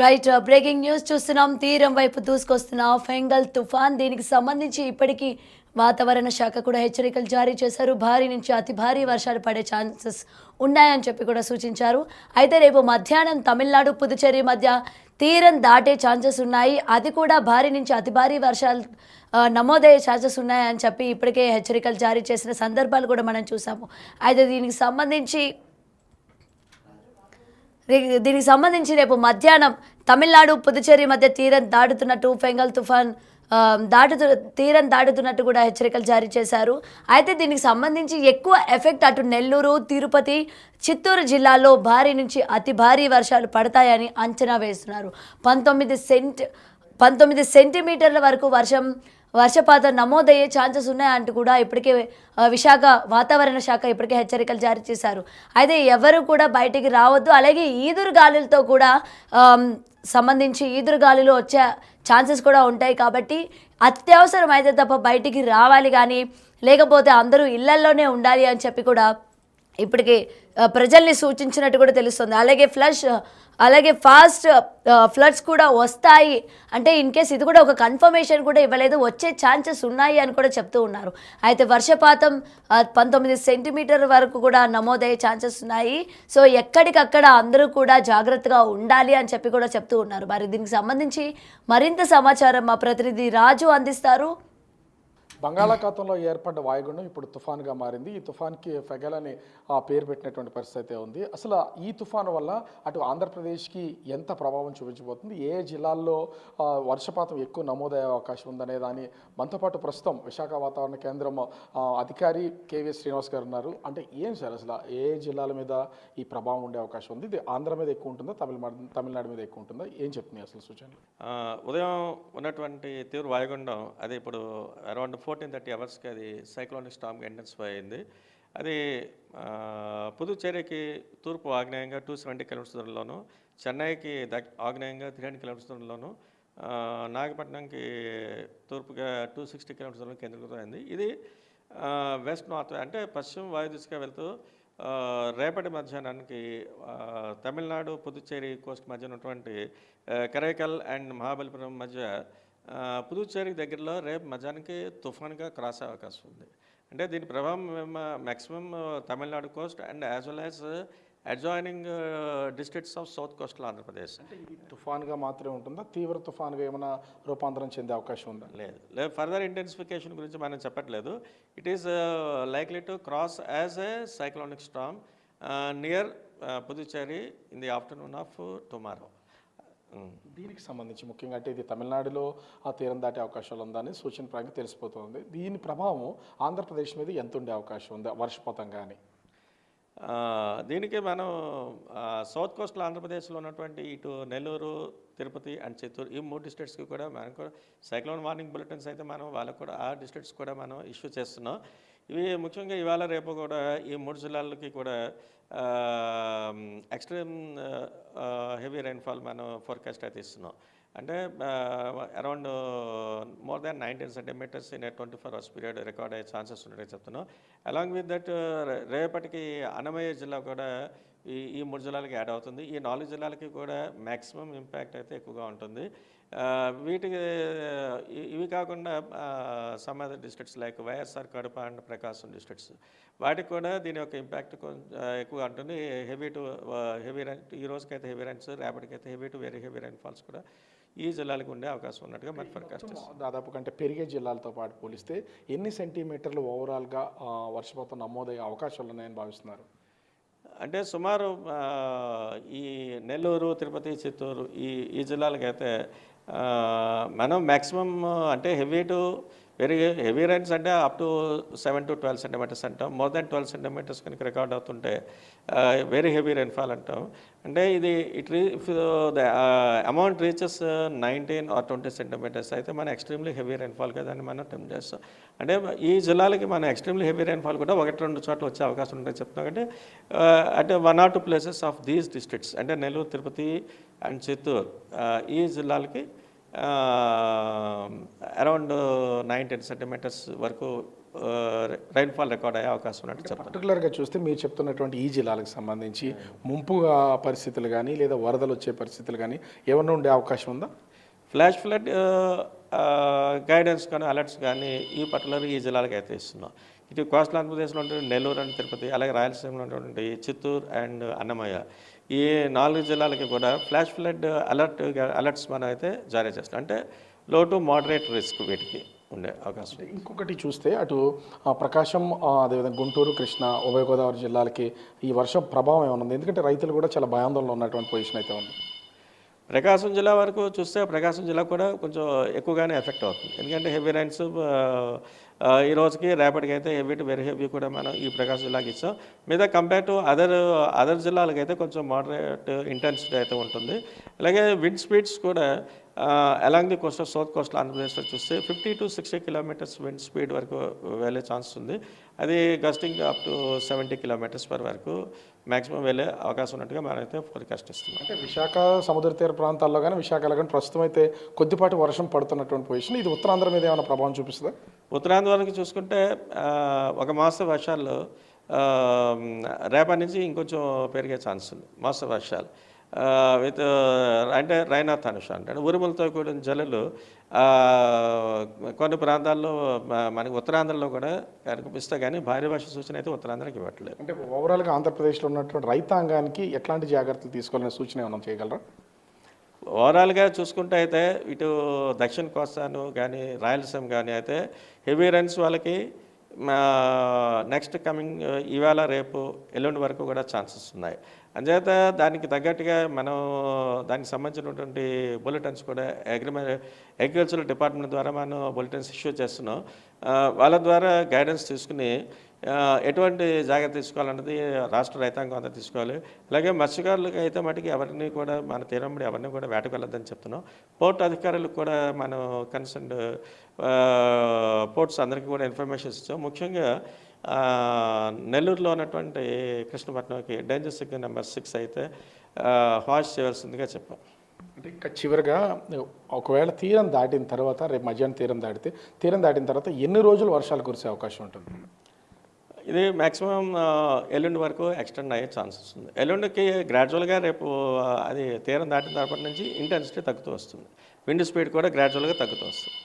Right breaking news చూస్తున్నాం. తీరం వైపు దూసుకొస్తున్న ఫెంగల్ తుఫాన్. దీనికి సంబంధించి ఇప్పటికీ వాతావరణ శాఖ కూడా హెచ్చరికలు జారీ చేశారు. భారీ నుంచి అతి భారీ వర్షాలు పడే ఛాన్సెస్ ఉన్నాయని చెప్పి కూడా సూచించారు. అయితే రేపు మధ్యాహ్నం తమిళనాడు పుదుచ్చేరి మధ్య తీరం దాటే ఛాన్సెస్ ఉన్నాయి. అది కూడా భారీ నుంచి అతి భారీ వర్షాలు నమోదయ్యే ఛాన్సెస్ ఉన్నాయని చెప్పి ఇప్పటికే హెచ్చరికలు జారీ చేసిన సందర్భాలు కూడా మనం చూసాము. అయితే దీనికి సంబంధించి రేపు మధ్యాహ్నం తమిళనాడు పుదుచ్చేరి మధ్య తీరం దాటుతున్నట్టు ఫెంగల్ తుఫాన్ తీరం దాటుతున్నట్టు కూడా హెచ్చరికలు జారీ చేశారు. అయితే దీనికి సంబంధించి ఎక్కువ ఎఫెక్ట్ అటు నెల్లూరు, తిరుపతి, చిత్తూరు జిల్లాల్లో భారీ నుంచి అతి భారీ వర్షాలు పడతాయని అంచనా వేస్తున్నారు. 19 సెంటీమీటర్ల వరకు వర్షపాతం నమోదయ్యే ఛాన్సెస్ ఉన్నాయంటూ కూడా ఇప్పటికే విశాఖ వాతావరణ శాఖ ఇప్పటికే హెచ్చరికలు జారీ చేశారు. అయితే ఎవరు కూడా బయటికి రావద్దు. అలాగే ఈదురు గాలులతో కూడా సంబంధించి ఈదురు గాలులు వచ్చే ఛాన్సెస్ కూడా ఉంటాయి. కాబట్టి అత్యవసరం అయితే తప్ప బయటికి రావాలి, కానీ లేకపోతే అందరూ ఇళ్లల్లోనే ఉండాలి అని చెప్పి కూడా ఇప్పటికే ప్రజల్ని సూచించినట్టు కూడా తెలుస్తుంది. అలాగే ఫాస్ట్ ఫ్లడ్స్ కూడా వస్తాయి అంటే ఇన్ కేస్ ఇది కూడా ఒక కన్ఫర్మేషన్ కూడా ఇవ్వలేదు, వచ్చే ఛాన్సెస్ ఉన్నాయి అని కూడా చెప్తూ ఉన్నారు. అయితే వర్షపాతం 19 సెంటీమీటర్ వరకు కూడా నమోదయ్యే ఛాన్సెస్ ఉన్నాయి. సో ఎక్కడికక్కడ అందరూ కూడా జాగ్రత్తగా ఉండాలి అని చెప్పి కూడా చెప్తూ ఉన్నారు. మరి దీనికి సంబంధించి మరింత సమాచారం మా ప్రతినిధి రాజు అందిస్తారు. బంగాళాఖాతంలో ఏర్పడ్డ వాయుగుండం ఇప్పుడు తుఫాన్గా మారింది. ఈ తుఫాన్కి ఫెగల్ అని పేరు పెట్టినటువంటి పరిస్థితి అయితే ఉంది. అసలు ఈ తుఫాను వల్ల అటు ఆంధ్రప్రదేశ్కి ఎంత ప్రభావం చూపించబోతుంది, ఏ జిల్లాల్లో వర్షపాతం ఎక్కువ నమోదయ్యే అవకాశం ఉందనే దాని మనతో పాటు ప్రస్తుతం విశాఖ వాతావరణ కేంద్రం అధికారి కేవీ శ్రీనివాస్ గారు ఉన్నారు. అంటే ఏం సార్ అసలు ఏ జిల్లాల మీద ఈ ప్రభావం ఉండే అవకాశం ఉంది? ఇది ఆంధ్ర మీద ఎక్కువ ఉంటుందా, తమిళనాడు మీద ఎక్కువ ఉంటుందా? ఏం చెప్తున్నాయి అసలు సూచనలు? ఉదయం ఉన్నటువంటి తీవ్ర వాయుగుండం అది ఇప్పుడు అరౌండ్ 14-30 అవర్స్కి అది సైక్లోనిక్ స్టామ్గా ఇంటెన్సిఫై అయింది. అది పుదుచ్చేరికి తూర్పు ఆగ్నేయంగా 270 కిలోమీటర్స్ దూరంలోను, చెన్నైకి ఆగ్నేయంగా 300 కిలోమీటర్స్ దూరంలోను, నాగపట్నంకి తూర్పుగా 260 కిలోమీటర్స్ దూరంలో కేంద్రీకృతమైంది. ఇది వెస్ట్ నార్త్ అంటే పశ్చిమ వాయు దిశగా వెళ్తూ రేపటి మధ్యాహ్నానికి తమిళనాడు పుదుచ్చేరి కోస్ట్ మధ్య ఉన్నటువంటి కరైకల్ అండ్ మహాబలిపురం మధ్య పుదుచ్చేరి దగ్గరలో రేపు మధ్యాహ్నానికి తుఫాన్గా క్రాస్ అయ్యే అవకాశం ఉంది. అంటే దీని ప్రభావం maximum Tamil Nadu Coast and as well as adjoining districts of south coastal Andhra Pradesh. అంటే ఇది తుఫాన్గా మాత్రమే ఉంటుందా, తీవ్ర తుఫాన్గా ఏమైనా రూపాంతరం చెందే అవకాశం ఉందా? లేదు, ఫర్దర్ ఇంటెన్సిఫికేషన్ గురించి మనం చెప్పట్లేదు. It is likely to cross as a cyclonic Storm near Puducherry in the afternoon of tomorrow. దీనికి సంబంధించి ముఖ్యంగా అంటే ఇది తమిళనాడులో ఆ తీరం దాటే అవకాశాలు ఉందని సూచన ప్రకారం తెలిసిపోతుంది. దీని ప్రభావం ఆంధ్రప్రదేశ్ మీద ఎంత ఉండే అవకాశం ఉంది వర్షపాతం కానీ? దీనికి మనం సౌత్ కోస్టల్ ఆంధ్రప్రదేశ్లో ఉన్నటువంటి ఇటు నెల్లూరు, తిరుపతి అండ్ చిత్తూరు ఈ 3 డిస్ట్రిక్ట్స్కి కూడా మనం కూడా సైక్లోన్ వార్నింగ్ బులెటిన్స్ అయితే మనం వాళ్ళకు కూడా ఆ డిస్ట్రిక్ట్స్ కూడా మనం ఇష్యూ చేస్తున్నాం. ఇవి ముఖ్యంగా ఇవాళ రేపు కూడా ఈ 3 జిల్లాలకి కూడా ఎక్స్ట్రీమ్ హెవీ రైన్ఫాల్ మనం ఫోర్కాస్ట్ అయితే ఇస్తున్నాం. అంటే around more than 19 centimetres in 24 hours period record అయ్యే ఛాన్సెస్ ఉన్నట్టు చెప్తున్నాం. అలాంగ్ విత్ దట్ రేపటికి అన్నమయ్య జిల్లా కూడా ఈ 3 జిల్లాలకి యాడ్ అవుతుంది. ఈ 4 జిల్లాలకి కూడా మ్యాక్సిమం ఇంపాక్ట్ అయితే ఎక్కువగా ఉంటుంది. వీటికి ఇవి కాకుండా some other districts like YSR Kadapa and Prakasam districts వాటికి కూడా దీని యొక్క ఇంపాక్ట్ ఎక్కువగా ఉంటుంది. హెవీ రైన్ ఈ రోజుకైతే హెవీ రైన్స్, రేపటికైతే heavy to very heavy rain falls కూడా ఈ జిల్లాలకు ఉండే అవకాశం ఉన్నట్టుగా మన ఫోర్కాస్ట్. దాదాపు కంటే పెరిగే జిల్లాలతో పాటు పోలిస్తే ఎన్ని సెంటీమీటర్లు ఓవరాల్గా వర్షపాతం నమోదయ్యే అవకాశాలు ఉన్నాయని భావిస్తున్నారు? అంటే సుమారు ఈ నెల్లూరు, తిరుపతి, చిత్తూరు ఈ జిల్లాలకైతే మనం మ్యాక్సిమం అంటే heavy to very heavy rains అంటే అప్ టు 7 to 12 సెంటీమీటర్స్ అంటాం. మోర్ దాన్ 12 సెంటీమీటర్స్ కనుక రికార్డ్ అవుతుంటే వెరీ హెవీ రైన్ఫాల్ అంటాం. అంటే ఇది the amount reaches 19 or 20 centimetres అయితే మన ఎక్స్ట్రీమ్లీ హెవీ రైన్ఫాల్గా దాన్ని మనం అటెంప్ట్ చేస్తాం. అంటే ఈ జిల్లాలకి మన ఎక్స్ట్రీమ్లీ హెవీ రైన్ఫాల్ కూడా 1-2 చోట్ల వచ్చే అవకాశం ఉంటుందని చెప్తున్నాం. అంటే 1 or 2 places of these districts అంటే నెల్లూరు, తిరుపతి అండ్ చిత్తూరు ఈ జిల్లాలకి అరౌండ్ 9-10 సెంటీమీటర్స్ వరకు రైన్ఫాల్ రికార్డ్ అయ్యే అవకాశం ఉన్నట్టు చెప్పాలి. పర్టికులర్గా చూస్తే మీరు చెప్తున్నటువంటి ఈ జిల్లాలకు సంబంధించి ముంపుగా పరిస్థితులు కానీ లేదా వరదలు వచ్చే పరిస్థితులు కానీ ఏమన్నా ఉండే అవకాశం ఉందా? ఫ్లాష్ ఫ్లడ్ గైడెన్స్ కానీ అలర్ట్స్ కానీ ఈ జిల్లాలకు అయితే ఇస్తున్నాం. ఇటు కోస్టల్ ఆంధ్రప్రదేశ్లో ఉన్నటువంటి నెల్లూరు అండ్ తిరుపతి, అలాగే రాయలసీమలో ఉన్నటువంటి చిత్తూరు అండ్ అన్నమయ్య, ఈ 4 జిల్లాలకి కూడా ఫ్లాష్ ఫ్లడ్ అలర్ట్స్ మనం అయితే జారీ చేస్తాం. అంటే లో టు మోడరేట్ రిస్క్ వీటికి ఉండే అవకాశం. ఇంకొకటి చూస్తే అటు ప్రకాశం, అదేవిధంగా గుంటూరు, కృష్ణా, ఉభయ గోదావరి జిల్లాలకి ఈ వర్షం ప్రభావం ఏమైనా ఉంది? ఎందుకంటే రైతులు కూడా చాలా భయాందోళనలో ఉన్నటువంటి పొజిషన్ అయితే ఉంది. ప్రకాశం జిల్లా వరకు చూస్తే ప్రకాశం జిల్లా కూడా కొంచెం ఎక్కువగానే ఎఫెక్ట్ అవుతుంది. ఎందుకంటే హెవీ రైన్స్ ఈ రోజుకి రేపటికి అయితే హెవీ టు వెరీ హెవీ కూడా మనం ఈ ప్రకాశం జిల్లాకి ఇస్తాం. మీద కంపేర్ టు అదర్ జిల్లాలకు అయితే కొంచెం మోడరేట్ ఇంటెన్సిటీ అయితే ఉంటుంది. అలాగే విండ్ స్పీడ్స్ కూడా along the coastal south coastal ఆంధ్రప్రదేశ్లో చూస్తే 50 to 60 కిలోమీటర్స్ విండ్ స్పీడ్ వరకు వెళ్ళే ఛాన్స్ ఉంది. అది gusting up to 70 kilometres per వరకు మ్యాక్సిమం వెళ్ళే అవకాశం ఉన్నట్టుగా మనమైతే ఫోర్కాస్ట్ ఇస్తున్నాం. అంటే విశాఖ సముద్ర తీర ప్రాంతాల్లో కానీ విశాఖలో కానీ ప్రస్తుతం అయితే కొద్దిపాటి వర్షం పడుతున్నటువంటి పొజిషన్. ఇది ఉత్తరాంధ్ర మీద ఏమైనా ప్రభావం చూపిస్తుందా? ఉత్తరాంధ్ర వరకు చూసుకుంటే ఒక మాస వర్షాలు రేపటి నుంచి ఇంకొంచెం పెరిగే ఛాన్స్ ఉంది. మాస వర్షాలు విత్ అంటే రైనాథ్ అనుష అంటే ఉరుములతో కూడిన జల్లులు కొన్ని ప్రాంతాల్లో మనకి ఉత్తరాంధ్రలో కూడా కనిపిస్తే కానీ భారీ వర్ష సూచన అయితే ఉత్తరాంధ్రకి ఇవ్వట్లేదు. అంటే ఓవరాల్గా ఆంధ్రప్రదేశ్లో ఉన్నటువంటి రైతాంగానికి ఎట్లాంటి జాగ్రత్తలు తీసుకోవాలనే సూచన ఏమైనా చేయగలరా? ఓవరాల్గా చూసుకుంటే అయితే ఇటు దక్షిణ కోస్తాను కానీ రాయలసీమ కానీ అయితే హెవీ రైన్స్ వాళ్ళకి నెక్స్ట్ కమింగ్ ఇవాళ రేపు ఎల్లుండి వరకు కూడా ఛాన్సెస్ ఉన్నాయి. అంచేత దానికి తగ్గట్టుగా మనం దానికి సంబంధించినటువంటి బులెటిన్స్ కూడా అగ్రికల్చరల్ డిపార్ట్మెంట్ ద్వారా మనం బులెటిన్స్ ఇష్యూ చేస్తున్నాం. వాళ్ళ ద్వారా గైడెన్స్ తీసుకుని ఎటువంటి జాగ్రత్త తీసుకోవాలన్నది రాష్ట్ర రైతాంగం అంతా తీసుకోవాలి. అలాగే మత్స్యకారులకు అయితే మటుకు ఎవరిని కూడా మన తీరంబడి ఎవరిని కూడా వేటకు వెళ్ళొద్దని చెప్తున్నాం. పోర్ట్ అధికారులకు కూడా మనం కన్సర్న్డ్ పోర్ట్స్ అందరికీ కూడా ఇన్ఫర్మేషన్ ఇచ్చాం. ముఖ్యంగా నెల్లూరులో ఉన్నటువంటి కృష్ణపట్నంకి డేంజర్ సిగ్నల్ నెంబర్ 6 అయితే హాష్ చేయవలసిందిగా చెప్పాం. అంటే ఇంకా చివరిగా ఒకవేళ తీరం దాటిన తర్వాత, రేపు మధ్యాహ్నం తీరం దాటిన తర్వాత ఎన్ని రోజులు వర్షాలు కురిసే అవకాశం ఉంటుంది? ఇది మ్యాక్సిమం ఎల్లుండి వరకు ఎక్స్టెండ్ అయ్యే ఛాన్సెస్ ఉంది. ఎల్లుండికి గ్రాడ్యువల్గా రేపు అది తీరం దాటిన తర్వాత నుంచి ఇంటెన్సిటీ తగ్గుతూ వస్తుంది. విండ్ స్పీడ్ కూడా గ్రాడ్యువల్గా తగ్గుతూ వస్తుంది.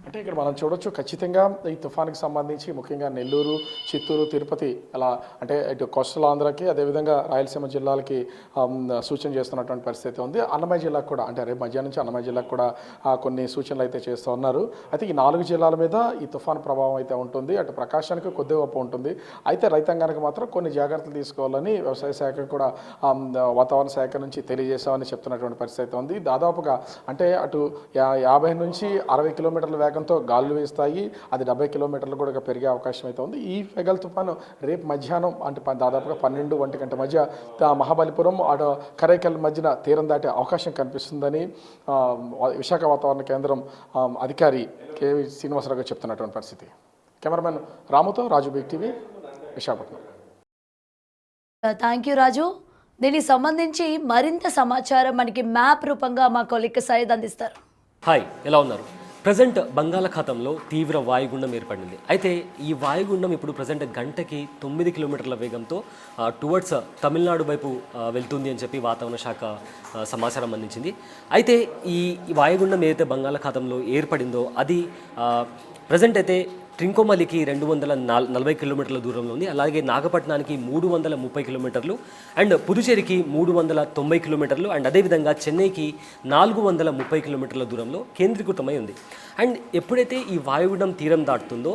అంటే ఇక్కడ మనం చూడొచ్చు ఖచ్చితంగా ఈ తుఫాన్కి సంబంధించి ముఖ్యంగా నెల్లూరు, చిత్తూరు, తిరుపతి అలా అంటే ఇటు కోస్టల్ ఆంధ్రాకి అదేవిధంగా రాయలసీమ జిల్లాలకి సూచన చేస్తున్నటువంటి పరిస్థితి ఉంది. అన్నమయ్య జిల్లాకు కూడా అంటే రేపు మధ్యాహ్నం నుంచి అన్నమయ్య జిల్లాకు కూడా కొన్ని సూచనలు అయితే చేస్తూ ఉన్నారు. అయితే ఈ 4 జిల్లాల మీద ఈ తుఫాన్ ప్రభావం అయితే ఉంటుంది. అటు ప్రకాశానికి కొద్దిగా గొప్ప ఉంటుంది. అయితే రైతాంగానికి మాత్రం కొన్ని జాగ్రత్తలు తీసుకోవాలని వ్యవసాయ శాఖ కూడా వాతావరణ శాఖ నుంచి తెలియజేశామని చెప్తున్నటువంటి పరిస్థితి ఉంది. దాదాపుగా అంటే అటు 50 నుంచి 60 కిలోమీటర్ల వేగంతో గాలులు వేస్తాయి. అది 70 కిలోమీటర్లు కూడా పెరిగే అవకాశం అయితే ఉంది. ఈ ఫెగల్ తుఫాను రేపు మధ్యాహ్నం అంటే దాదాపుగా 12-1 గంట మధ్య మహాబలిపురం అటు కరైకల్ మధ్యన తీరం దాటే అవకాశం కనిపిస్తుందని విశాఖ వాతావరణ కేంద్రం అధికారి కేవి శ్రీనివాసరావు గారు చెప్తున్నటువంటి పరిస్థితి. కెమెరామెన్ రాముతో Raju, big TV, Visakhapatnam. Thank you Raju. దీనికి సంబంధించి మరింత సమాచారం మనకి మ్యాప్ రూపంగా మా కొలిక్ సయ్యద్ అందిస్తారు. హాయ్, ఎలా ఉన్నారు? ప్రజెంట్ బంగాళాఖాతంలో తీవ్ర వాయుగుండం ఏర్పడింది. అయితే ఈ వాయుగుండం ఇప్పుడు ప్రజెంట్ గంటకి 9 కిలోమీటర్ల వేగంతో టువర్డ్స్ తమిళనాడు వైపు వెళ్తుంది అని చెప్పి వాతావరణ శాఖ సమాచారం అందించింది. అయితే ఈ వాయుగుండం ఏదైతే బంగాళాఖాతంలో ఏర్పడిందో అది ప్రజెంట్ అయితే ట్రింకోమలికి 240 కిలోమీటర్ల దూరంలో ఉంది. అలాగే నాగపట్నానికి 330 కిలోమీటర్లు అండ్ పుదుచేరికి 390 కిలోమీటర్లు అండ్ అదేవిధంగా చెన్నైకి 430 కిలోమీటర్ల దూరంలో కేంద్రీకృతమై ఉంది. అండ్ ఎప్పుడైతే ఈ వాయుగుండం తీరం దాటుతుందో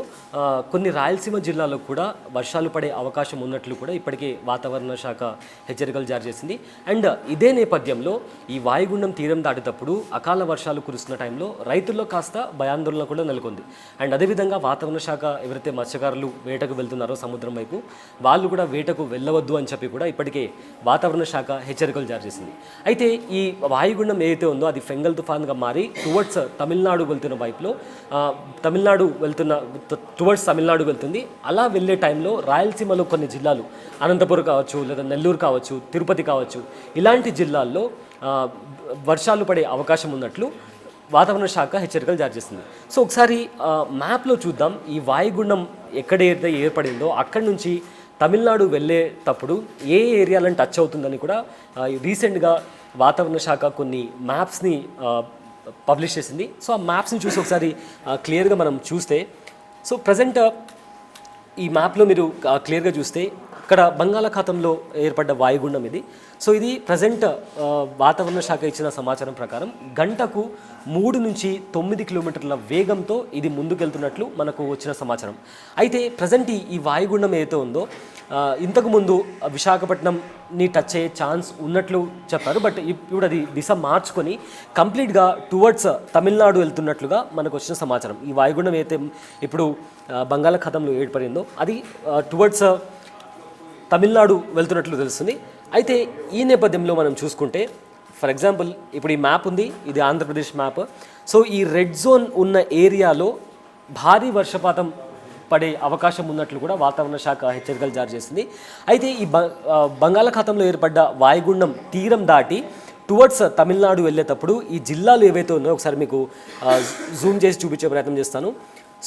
కొన్ని రాయలసీమ జిల్లాలో కూడా వర్షాలు పడే అవకాశం ఉన్నట్లు కూడా ఇప్పటికే వాతావరణ శాఖ హెచ్చరికలు జారీ చేసింది. అండ్ ఇదే నేపథ్యంలో ఈ వాయుగుండం తీరం దాటేటప్పుడు అకాల వర్షాలు కురుస్తున్న టైంలో రైతుల్లో కాస్త భయాందోళన కూడా నెలకొంది. అండ్ అదేవిధంగా వాతావరణ శాఖ ఎవరైతే మత్స్యకారులు వేటకు వెళ్తున్నారో సముద్రం వైపు వాళ్ళు కూడా వేటకు వెళ్ళవద్దు అని చెప్పి కూడా ఇప్పటికే వాతావరణ శాఖ హెచ్చరికలు జారీ చేసింది. అయితే ఈ వాయుగుండం ఏదైతే ఉందో అది ఫెంగల్ తుఫాన్గా మారి టువర్డ్స్ తమిళనాడు వెళ్తున్న వైపులో టువర్డ్స్ తమిళనాడు వెళ్తుంది. అలా వెళ్ళే టైంలో రాయలసీమలో కొన్ని జిల్లాలు అనంతపురం కావచ్చు, లేదా నెల్లూరు కావచ్చు, తిరుపతి కావచ్చు, ఇలాంటి జిల్లాల్లో వర్షాలు పడే అవకాశం ఉన్నట్లు వాతావరణ శాఖ హెచ్చరికలు జారీ చేసింది. సో ఒకసారి మ్యాప్లో చూద్దాం, ఈ వాయుగుండం ఎక్కడైతే ఏర్పడిందో అక్కడి నుంచి తమిళనాడు వెళ్ళేటప్పుడు ఏ ఏరియాలను టచ్ అవుతుందని కూడా రీసెంట్గా వాతావరణ శాఖ కొన్ని మ్యాప్స్ని పబ్లిష్ చేసింది. సో ఆ మ్యాప్స్ని చూసి ఒకసారి క్లియర్గా మనం చూస్తే, సో ప్రజెంట్ ఈ మ్యాప్లో మీరు క్లియర్గా చూస్తే ఇక్కడ బంగాళాఖాతంలో ఏర్పడ్డ వాయుగుండం ఇది. సో ఇది ప్రజెంట్ వాతావరణ శాఖ ఇచ్చిన సమాచారం ప్రకారం గంటకు 3 నుంచి 9 కిలోమీటర్ల వేగంతో ఇది ముందుకెళ్తున్నట్లు మనకు వచ్చిన సమాచారం. అయితే ప్రజెంట్ ఈ వాయుగుండం ఏదైతే ఉందో ఇంతకుముందు విశాఖపట్నంని టచ్ అయ్యే ఛాన్స్ ఉన్నట్లు చెప్పారు. బట్ ఇప్పుడు అది దిశ మార్చుకొని కంప్లీట్గా టువర్డ్స్ తమిళనాడు వెళ్తున్నట్లుగా మనకు వచ్చిన సమాచారం. ఈ వాయుగుండం ఏదైతే ఇప్పుడు బంగాళాఖాతంలో ఏర్పడిందో అది టువర్డ్స్ తమిళనాడు వెళ్తున్నట్లు తెలుస్తుంది. అయితే ఈ నేపథ్యంలో మనం చూసుకుంటే, ఫర్ ఎగ్జాంపుల్ ఇప్పుడు ఈ మ్యాప్ ఉంది, ఇది ఆంధ్రప్రదేశ్ మ్యాప్. సో ఈ రెడ్ జోన్ ఉన్న ఏరియాలో భారీ వర్షపాతం పడే అవకాశం ఉన్నట్లు కూడా వాతావరణ శాఖ హెచ్చరికలు జారీ చేసింది. అయితే ఈ బంగాళాఖాతంలో ఏర్పడ్డ వాయుగుండం తీరం దాటి టువర్డ్స్ తమిళనాడు వెళ్ళేటప్పుడు ఈ జిల్లాలు ఏవైతే ఉన్నాయో ఒకసారి మీకు జూమ్ చేసి చూపించే ప్రయత్నం చేస్తాను.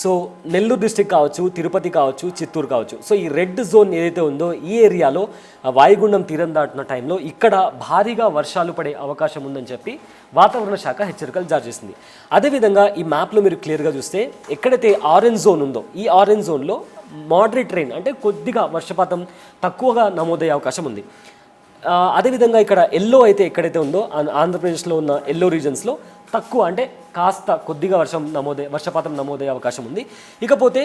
సో నెల్లూరు డిస్టిక్ కావచ్చు, తిరుపతి కావచ్చు, చిత్తూరు కావచ్చు. సో ఈ రెడ్ జోన్ ఏదైతే ఉందో ఈ ఏరియాలో వాయుగుండం తీరం దాటిన టైంలో ఇక్కడ భారీగా వర్షాలు పడే అవకాశం ఉందని చెప్పి వాతావరణ శాఖ హెచ్చరికలు జారీ చేసింది. అదేవిధంగా ఈ మ్యాప్లో మీరు క్లియర్గా చూస్తే ఎక్కడైతే ఆరెంజ్ జోన్ ఉందో ఈ ఆరెంజ్ జోన్లో మోడరేట్ రెయిన్ అంటే కొద్దిగా వర్షపాతం తక్కువగా నమోదయ్యే అవకాశం ఉంది. అదేవిధంగా ఇక్కడ ఎల్లో అయితే ఎక్కడైతే ఉందో ఆంధ్రప్రదేశ్లో ఉన్న ఎల్లో రీజన్స్లో తక్కువ అంటే కాస్త కొద్దిగా వర్షపాతం నమోదయ్యే అవకాశం ఉంది. ఇకపోతే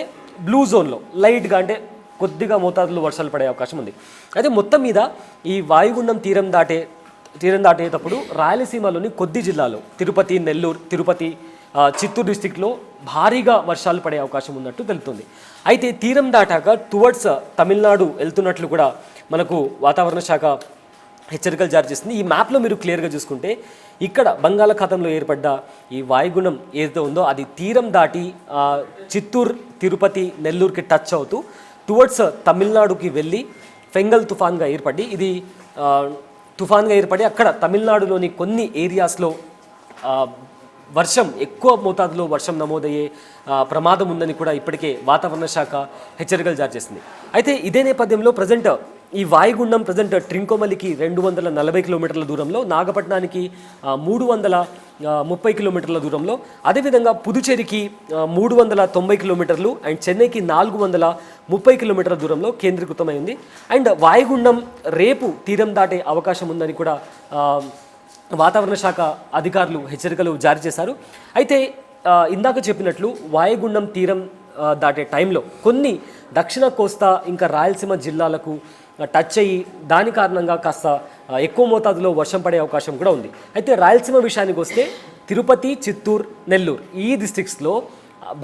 బ్లూ జోన్లో లైట్గా అంటే కొద్దిగా మోతాదులో వర్షాలు పడే అవకాశం ఉంది. అయితే మొత్తం మీద ఈ వాయుగుండం తీరం దాటేటప్పుడు రాయలసీమలోని కొద్ది జిల్లాలో తిరుపతి, నెల్లూరు, తిరుపతి, చిత్తూరు డిస్టిక్లో భారీగా వర్షాలు పడే అవకాశం ఉన్నట్టు తెలుస్తుంది. అయితే తీరం దాటాక టువర్డ్స్ తమిళనాడు వెళ్తున్నట్లు కూడా మనకు వాతావరణ శాఖ హెచ్చరికలు జారీ చేసింది. ఈ మ్యాప్లో మీరు క్లియర్గా చూసుకుంటే ఇక్కడ బంగాళాఖాతంలో ఏర్పడ్డ ఈ వాయుగుండం ఏదైతే ఉందో అది తీరం దాటి చిత్తూరు, తిరుపతి, నెల్లూరుకి టచ్ అవుతూ టువర్డ్స్ తమిళనాడుకి వెళ్ళి ఫెంగల్ తుఫాన్గా ఏర్పడి అక్కడ తమిళనాడులోని కొన్ని ఏరియాస్లో ఎక్కువ మోతాదులో వర్షం నమోదయ్యే ప్రమాదం ఉందని కూడా ఇప్పటికే వాతావరణ శాఖ హెచ్చరికలు జారీ చేసింది. అయితే ఇదే నేపథ్యంలో ప్రజెంట్ ఈ వాయుగుండం ప్రజెంట్ ట్రింకోమలికి 240 కిలోమీటర్ల దూరంలో, నాగపట్నానికి 330 కిలోమీటర్ల దూరంలో, అదేవిధంగా పుదుచేరికి 390 కిలోమీటర్లు అండ్ చెన్నైకి 430 కిలోమీటర్ల దూరంలో కేంద్రీకృతమైంది. అండ్ వాయుగుండం రేపు తీరం దాటే అవకాశం ఉందని కూడా వాతావరణ శాఖ అధికారులు హెచ్చరికలు జారీ చేశారు. అయితే ఇందాక చెప్పినట్లు వాయుగుండం తీరం దాటే టైంలో కొన్ని దక్షిణ కోస్తా ఇంకా రాయలసీమ జిల్లాలకు టచ్ అయ్యి దాని కారణంగా కాస్త ఎక్కువ మోతాదులో వర్షం పడే అవకాశం కూడా ఉంది. అయితే రాయలసీమ విషయానికి వస్తే తిరుపతి, చిత్తూరు, నెల్లూరు ఈ డిస్ట్రిక్ట్స్లో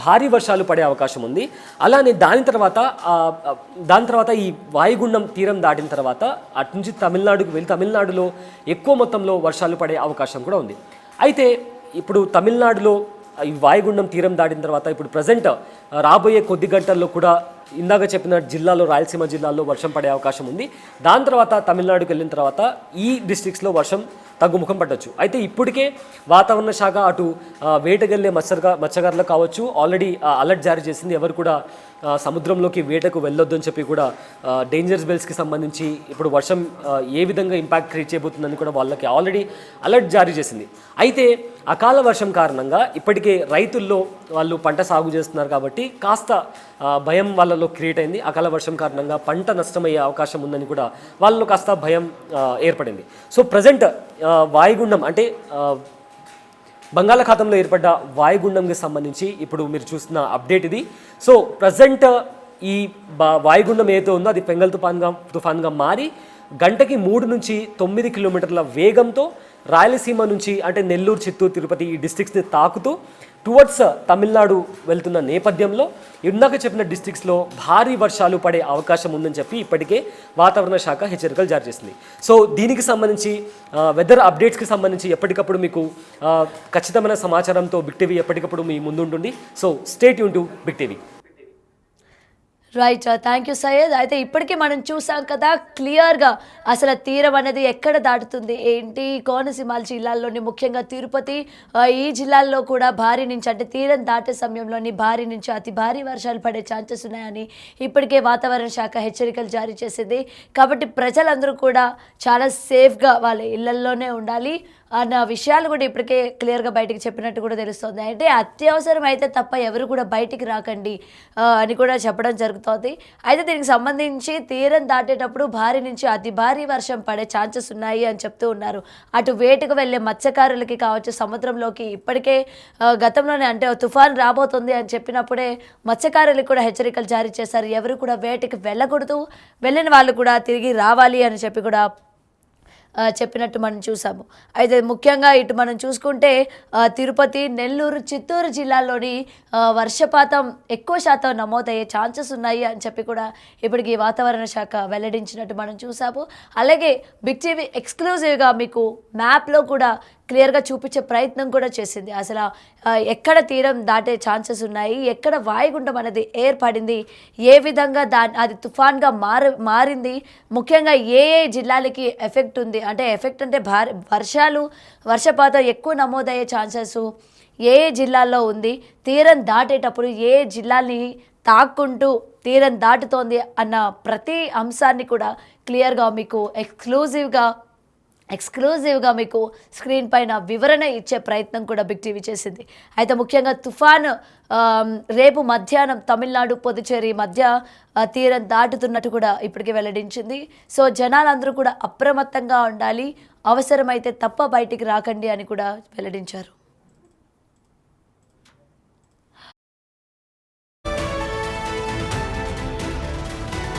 భారీ వర్షాలు పడే అవకాశం ఉంది. అలానే దాని తర్వాత ఈ వాయుగుండం తీరం దాటిన తర్వాత అటు నుంచి తమిళనాడుకు వెళ్ళి తమిళనాడులో ఎక్కువ మొత్తంలో వర్షాలు పడే అవకాశం కూడా ఉంది. అయితే ఇప్పుడు తమిళనాడులో ఈ వాయుగుండం తీరం దాటిన తర్వాత ఇప్పుడు ప్రజెంట్ రాబోయే కొద్ది గంటల్లో కూడా ఇందాక చెప్పిన జిల్లాలో రాయలసీమ జిల్లాల్లో వర్షం పడే అవకాశం ఉంది. దాని తర్వాత తమిళనాడుకి వెళ్ళిన తర్వాత ఈ డిస్ట్రిక్ట్స్లో వర్షం తగ్గుముఖం పట్టొచ్చు. అయితే ఇప్పటికే వాతావరణ శాఖ అటు వేటకెళ్ళే మత్స్యకారులకు కావచ్చు ఆల్రెడీ అలర్ట్ జారీ చేసింది. ఎవరు కూడా సముద్రంలోకి వేటకు వెళ్ళొద్దు అని చెప్పి కూడా డేంజర్స్ బెల్స్కి సంబంధించి ఇప్పుడు వర్షం ఏ విధంగా ఇంపాక్ట్ క్రియేట్ చేయబోతుందని కూడా వాళ్ళకి ఆల్రెడీ అలర్ట్ జారీ చేసింది. అయితే అకాల వర్షం కారణంగా ఇప్పటికే రైతుల్లో వాళ్ళు పంట సాగు చేస్తున్నారు కాబట్టి కాస్త భయం వాళ్ళలో క్రియేట్ అయింది. అకాల వర్షం కారణంగా పంట నష్టమయ్యే అవకాశం ఉందని కూడా వాళ్ళలో కాస్త భయం ఏర్పడింది. సో ప్రజెంట్ వాయుగుండం అంటే బంగాళాఖాతంలో ఏర్పడ్డ వాయుగుండంకి సంబంధించి ఇప్పుడు మీరు చూస్తున్న అప్డేట్ ఇది. సో ప్రజెంట్ ఈ వాయుగుండం ఏదైతే ఉందో అది ఫెంగల్ తుఫాన్గా మారి గంటకి 3 నుంచి 9 కిలోమీటర్ల వేగంతో రాయలసీమ నుంచి అంటే నెల్లూరు, చిత్తూరు, తిరుపతి ఈ డిస్ట్రిక్ట్స్ని తాకుతూ టువర్డ్స్ తమిళనాడు వెళ్తున్న నేపథ్యంలో ఇందాక చెప్పిన డిస్ట్రిక్ట్స్లో భారీ వర్షాలు పడే అవకాశం ఉందని చెప్పి ఇప్పటికే వాతావరణ శాఖ హెచ్చరికలు జారీ చేసింది. సో దీనికి సంబంధించి వెదర్ అప్డేట్స్కి సంబంధించి ఎప్పటికప్పుడు మీకు ఖచ్చితమైన సమాచారంతో బిగ్ టీవీ ఎప్పటికప్పుడు మీ ముందుంటుంది. So stay tune to big TV. Right, thank you Syed. అయితే ఇప్పటికీ మనం చూసాం కదా క్లియర్గా అసలు తీరం అనేది ఎక్కడ దాటుతుంది ఏంటి, కోనసీమ జిల్లాల్లోని ముఖ్యంగా తిరుపతి ఈ జిల్లాల్లో కూడా భారీ నుంచి అంటే తీరం దాటే సమయంలోని భారీ నుంచి అతి భారీ వర్షాలు పడే ఛాన్సెస్ ఉన్నాయని ఇప్పటికే వాతావరణ శాఖ హెచ్చరికలు జారీ చేసింది. కాబట్టి ప్రజలందరూ కూడా చాలా సేఫ్గా వాళ్ళ ఇళ్లల్లోనే ఉండాలి అన్న విషయాలు కూడా ఇప్పటికే క్లియర్గా బయటికి చెప్పినట్టు కూడా తెలుస్తుంది. అంటే అత్యవసరం అయితే తప్ప ఎవరు కూడా బయటికి రాకండి అని కూడా చెప్పడం జరుగుతుంది. అయితే దీనికి సంబంధించి తీరం దాటేటప్పుడు భారీ నుంచి అతి భారీ వర్షం పడే ఛాన్సెస్ ఉన్నాయి అని చెప్తూ ఉన్నారు. అటు వేటకు వెళ్ళే మత్స్యకారులకి కావచ్చు, సముద్రంలోకి ఇప్పటికే గతంలోనే అంటే తుఫాన్ రాబోతుంది అని చెప్పినప్పుడే మత్స్యకారులకు కూడా హెచ్చరికలు జారీ చేశారు. ఎవరు కూడా వేటకి వెళ్ళకూడదు, వెళ్ళిన వాళ్ళు కూడా తిరిగి రావాలి అని చెప్పి కూడా చెప్పినట్టు మనం చూసాము. అయితే ముఖ్యంగా ఇటు మనం చూసుకుంటే తిరుపతి, నెల్లూరు, చిత్తూరు జిల్లాల్లోని వర్షపాతం ఎక్కువ శాతం నమోదయ్యే ఛాన్సెస్ ఉన్నాయి అని చెప్పి కూడా ఇప్పటికి వాతావరణ శాఖ వెల్లడించినట్టు మనం చూసాము. అలాగే బిగ్ టీవీ ఎక్స్క్లూజివ్గా మీకు మ్యాప్లో కూడా క్లియర్గా చూపించే ప్రయత్నం కూడా చేసింది. అసలు ఎక్కడ తీరం దాటే ఛాన్సెస్ ఉన్నాయి, ఎక్కడ వాయుగుండం అనేది ఏర్పడింది, ఏ విధంగా అది తుఫాన్గా మారింది, ముఖ్యంగా ఏ జిల్లాలకి ఎఫెక్ట్ ఉంది, అంటే ఎఫెక్ట్ అంటే వర్షపాతం ఎక్కువ నమోదయ్యే ఛాన్సెస్ ఏ జిల్లాల్లో ఉంది, తీరం దాటేటప్పుడు ఏ జిల్లాల్ని తాక్కుంటూ తీరం దాటుతోంది అన్న ప్రతి అంశాన్ని కూడా క్లియర్గా మీకు ఎక్స్క్లూజివ్గా మీకు స్క్రీన్ పైన వివరణ ఇచ్చే ప్రయత్నం కూడా బిగ్ టీవీ చేసింది. అయితే ముఖ్యంగా తుఫాను రేపు మధ్యాహ్నం తమిళనాడు, పుదుచ్చేరి మధ్య తీరం దాటుతున్నట్టు కూడా ఇప్పటికే వెల్లడించింది. సో జనాలందరూ కూడా అప్రమత్తంగా ఉండాలి, అవసరమైతే తప్ప బయటికి రాకండి అని కూడా వెల్లడించారు.